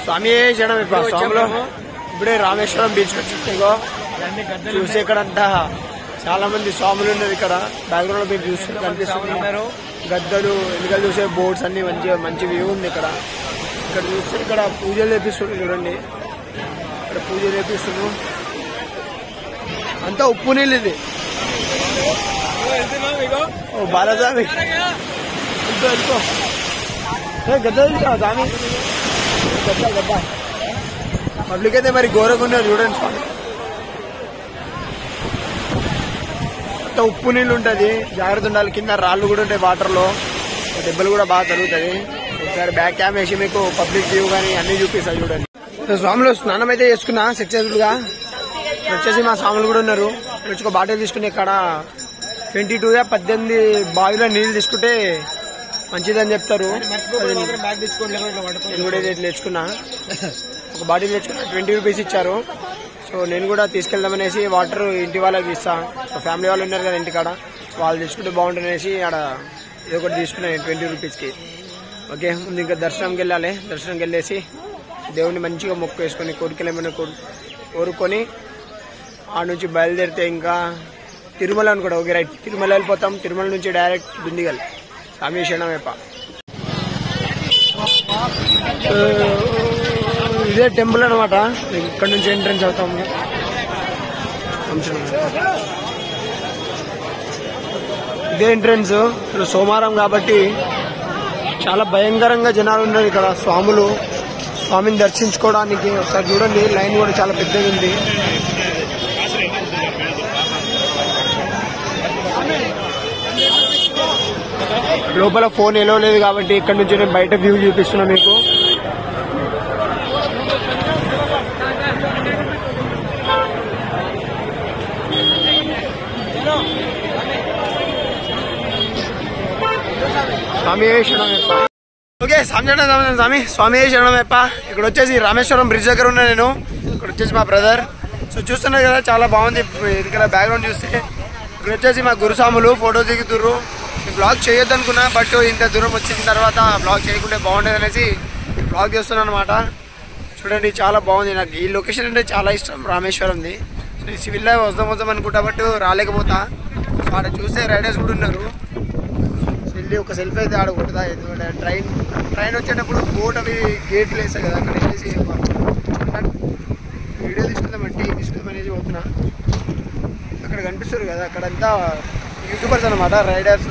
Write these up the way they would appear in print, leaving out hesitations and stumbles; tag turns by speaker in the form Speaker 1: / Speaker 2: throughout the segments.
Speaker 1: స్వామి చేయడం స్వామిలో ఇప్పుడే రామేశ్వరం బీచ్ వచ్చేగో చూసి ఇక్కడంతా చాలా మంది స్వాములు ఉన్నారు. ఇక్కడ బ్యాక్గ్రౌండ్ లో మీరు చూస్తే కనిపిస్తున్నారు గద్దలు ఎన్నికలు చూసే బోర్డ్స్ అన్ని మంచి వ్యూ ఉంది. ఇక్కడ చూస్తే ఇక్కడ పూజలు చేపిస్తున్నారు చూడండి. ఇక్కడ పూజలు చేపిస్తున్నారు అంతా ఉప్పు నీళ్ళు ఇది. ఓ బాలస్వామి వెళ్ళిపో గద్ద స్వామి గద్ద పబ్లిక్ అయితే మరి ఘోరంగా ఉన్నారు చూడండి స్వామి. అంతా ఉప్పు నీళ్ళు ఉంటుంది, జాగ్రత్త ఉండాలి. కింద రాళ్ళు కూడా ఉంటాయి వాటర్ లో, దెబ్బలు కూడా బాగా తరుగుతుంది. ఒకసారి బ్యాక్ క్యామ్ వేసి మీకు పబ్లిక్ వ్యూ కానీ అన్ని చూపిస్తాయి చూడండి. స్వామిలో స్నానం అయితే చేసుకున్నా సక్సెస్ఫుల్ గా. వచ్చేసి మా స్వాములు కూడా ఉన్నారు. ఒక బాటిల్ తీసుకుని ఇక్కడ 22 బావిలో నీళ్ళు తీసుకుంటే మంచిదని చెప్తారు. నేను కూడా ఇట్లా తెచ్చుకున్నా, ఒక బాటిల్ తెచ్చుకున్నా. 20 రూపీస్ ఇచ్చారు. సో నేను కూడా తీసుకెళ్దామనేసి వాటర్ ఇంటి వాళ్ళకి ఇస్తా. ఫ్యామిలీ వాళ్ళు ఉన్నారు కదా ఇంటికాడ, వాళ్ళు తీసుకుంటే బాగుంటుందనేసి ఆడ ఇది ఒకటి తీసుకున్నాను 20 రూపీస్కి. ఓకే, ముందు ఇంకా దర్శనంకి వెళ్ళాలి. దర్శనంకి వెళ్ళేసి దేవుడిని మంచిగా మొక్కు వేసుకొని కోరికలు ఏమైనా కోరుకొని ఆ నుంచి బయలుదేరితే ఇంకా తిరుమల అని కూడా. ఓకే రైట్, తిరుమల వెళ్ళిపోతాం. తిరుమల నుంచి డైరెక్ట్ దుండిగల్ రామేశ్వరమేప. ఇదే టెంపుల్ అనమాట. ఇక్కడ నుంచి ఎంట్రన్స్ అవుతాము. ఇదే ఎంట్రన్స్. ఇప్పుడు సోమవారం కాబట్టి చాలా భయంకరంగా జనాలు ఉన్నారు ఇక్కడ. స్వామిని దర్శించుకోవడానికి ఒకసారి చూడండి, లైన్ కూడా చాలా పెద్దగా ఉంది. లోపల ఫోన్ ఎలో లేదు కాబట్టి ఇక్కడ నుంచి నేను బయట వ్యూ చూపిస్తున్నా మీకు. స్వామి శరణమయ్యప్ప. ఓకే, స్వామి శరణమయ్యప్ప. ఇక్కడ వచ్చేసి రామేశ్వరం బ్రిడ్జ్ దగ్గర ఉన్నా నేను. ఇక్కడ వచ్చేసి మా బ్రదర్. సో చూస్తున్నారు కదా, చాలా బాగుంది. ఇక్కడ బ్యాక్గ్రౌండ్ చూస్తే ఇక్కడ వచ్చేసి మా గురుస్వాములు ఫోటో దిగుతుర్రు. బ్లాగ్ చేయొద్దు అనుకున్నా, బట్ ఇంత దూరం వచ్చిన తర్వాత బ్లాగ్ చేయకుంటే బాగుండేది అనేసి బ్లాగ్ చేస్తున్నాను అనమాట. చూడండి చాలా బాగుంది. నాకు ఈ లొకేషన్ అంటే చాలా ఇష్టం రామేశ్వరంది. సో ఈ సివిల్ లైఫ్ వద్దాం అనుకుంటా, బట్ రాలేకపోతా. సో ఆడ చూస్తే రైడర్స్ కూడా ఉన్నారు. వెళ్ళి ఒక సెల్ఫీ అయితే ఆడ కొడతా. ఎందుకంటే ట్రైన్ వచ్చేటప్పుడు బోట్ అవి గేట్లు వేస్తాయి కదా, అక్కడ వెళ్ళేసి వీడియో తీసుకుందామనేసి పోతున్నా. అక్కడ కనిపిస్తారు కదా, అక్కడంతా యూట్యూబర్స్ అనమాట, రైడర్స్.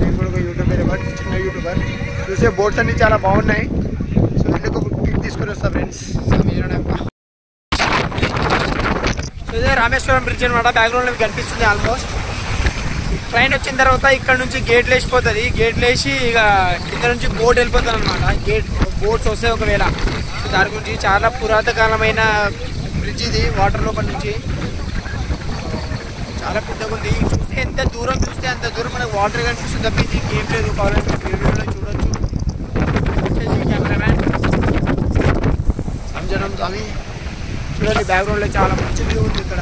Speaker 1: నేను కూడా ఒక యూట్యూబర్, బట్ చిన్న యూట్యూబర్. చూసే బోట్స్ అన్ని చాలా బాగున్నాయి. సో ఎందుకు ఒక క్లిక్ తీసుకొని వస్తా ఫ్రెండ్స్. సో ఇదే రామేశ్వరం బ్రిడ్జ్ అనమాట. బ్యాక్గ్రౌండ్లో కనిపిస్తుంది. ఆల్మోస్ట్ ట్రైన్ వచ్చిన తర్వాత ఇక్కడ నుంచి గేట్లు వేసిపోతుంది. గేట్లు వేసి ఇక కింద నుంచి బోట్ వెళ్ళిపోతుంది అనమాట. బోట్స్ వస్తాయి ఒకవేళ. సో దాని గురించి చాలా పురాతకాలమైన బ్రిడ్జ్ ఇది. వాటర్ లోపల నుంచి చాలా పెద్దగా ఉంది. చూస్తే ఎంత దూరం చూస్తే అంత దూరం మనకు వాటర్ కనిపిస్తుంది తప్పించి ఏం లేదు. కావాలంటే వీడియోలో చూడొచ్చు. వచ్చేసి కెమెరామ్యాన్ సంజనం స్వామి. చూడండి బ్యాక్గ్రౌండ్లో చాలా మంచి వ్యూ ఉంది ఇక్కడ.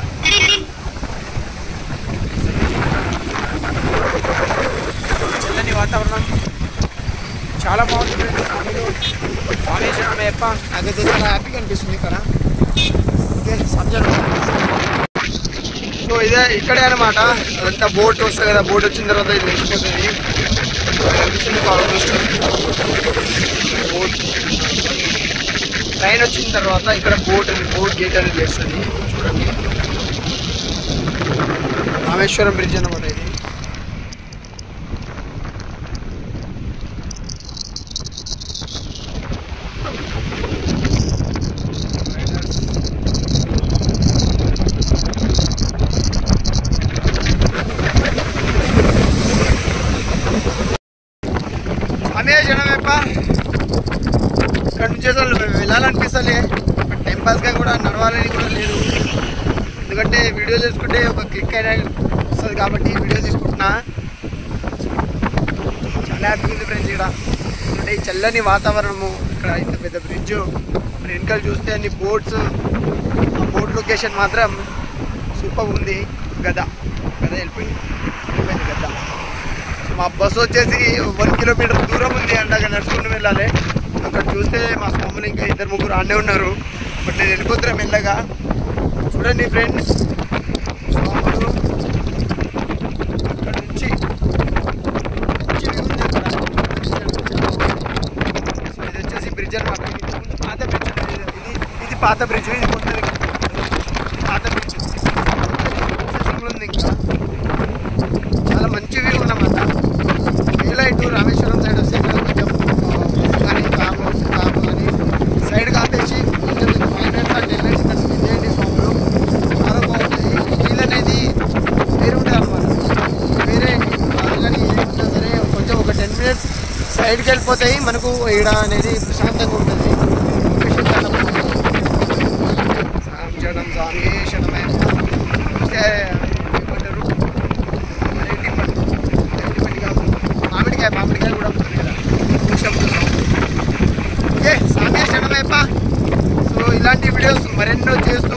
Speaker 1: చల్లని వాతావరణం చాలా బాగుంటుంది. స్వామి శరణమయ్యప్ప. నాకైతే చాలా హ్యాపీగా అనిపిస్తుంది ఇక్కడ. ఓకే, సంజనం. సో ఇదే ఇక్కడే అనమాట. అదంతా బోట్ వస్తుంది కదా, బోట్ వచ్చిన తర్వాత ఇది లేచిపోతుంది. కనిపిస్తుంది బోట్. ట్రైన్ వచ్చిన తర్వాత ఇక్కడ బోట్ గేట్ అనేది వేస్తుంది. చూడండి రామేశ్వరం బ్రిడ్జ్ అనమాట ఇది. ఇక్కడ నుంచి అసలు వెళ్ళాలనిపిస్తలే, బట్ టైం పాస్గా కూడా నడవాలని కూడా లేదు. ఎందుకంటే వీడియో చేసుకుంటే ఒక క్లిక్ అయినా వస్తుంది కాబట్టి వీడియో తీసుకుంటున్నా. చాలా హ్యాపీగా ఉంది ఫ్రెండ్స్ ఇక్కడ. అంటే ఈ చల్లని వాతావరణము, ఇక్కడ ఇంత పెద్ద బ్రిడ్జ్, మరి వెనకాల చూస్తే అన్ని బోట్స్. ఆ బోట్ లొకేషన్ మాత్రం సూపర్ ఉంది. గద వెళ్ళిపోయింది గద్ద. మా బస్సు వచ్చేసి 1 కిలోమీటర్ దూరం ఉంది. అండగా నడుచుకుంటూ వెళ్ళాలి. అక్కడ చూస్తే మా స్వామిని ఇంకా 2-3 ఆడే ఉన్నారు. బట్ నేను వెళ్ళిపోతున్నా మెల్లగా. చూడండి ఫ్రెండ్స్, స్వాములు అక్కడ నుంచి ఇది వచ్చేసి బ్రిడ్జ్ అనమాట. పాత బ్రిడ్జ్, ఇది పాత బ్రిడ్జ్, ఇది కొత్తది పాత బ్రిడ్జ్ ఉంది. ఇంకా చాలా మంచి వ్యూ అన్నమాట. హైలైట్ రామేశ్వరం సైడ్ వస్తే కొంచెం కానీ కాపు కానీ సైడ్ కాపేసి కొంచెం 5 minutes ఆ 10 minutes ఇక్కడ స్పెండ్ చేయండి. స్వాములు చాలా బాగుంటుంది. ఫీల్ అనేది వేరే ఉంటుంది అనమాట. వేరే కానీ ఏముంటా సరే కొంచెం ఒక 10 minutes సైడ్కి వెళ్ళిపోతాయి. మనకు ఈడ అనేది ప్రశాంతంగా ఉంటుంది. లొకేషన్ చాలా బాగుంటుంది. సాంచడం సాంగేషణమే మామిడికాయ కూడా ఉంటుంది కదా. ఓకే, సాంగేషణమేప. సో ఇలాంటి వీడియోస్ మరెన్నో చేస్తూ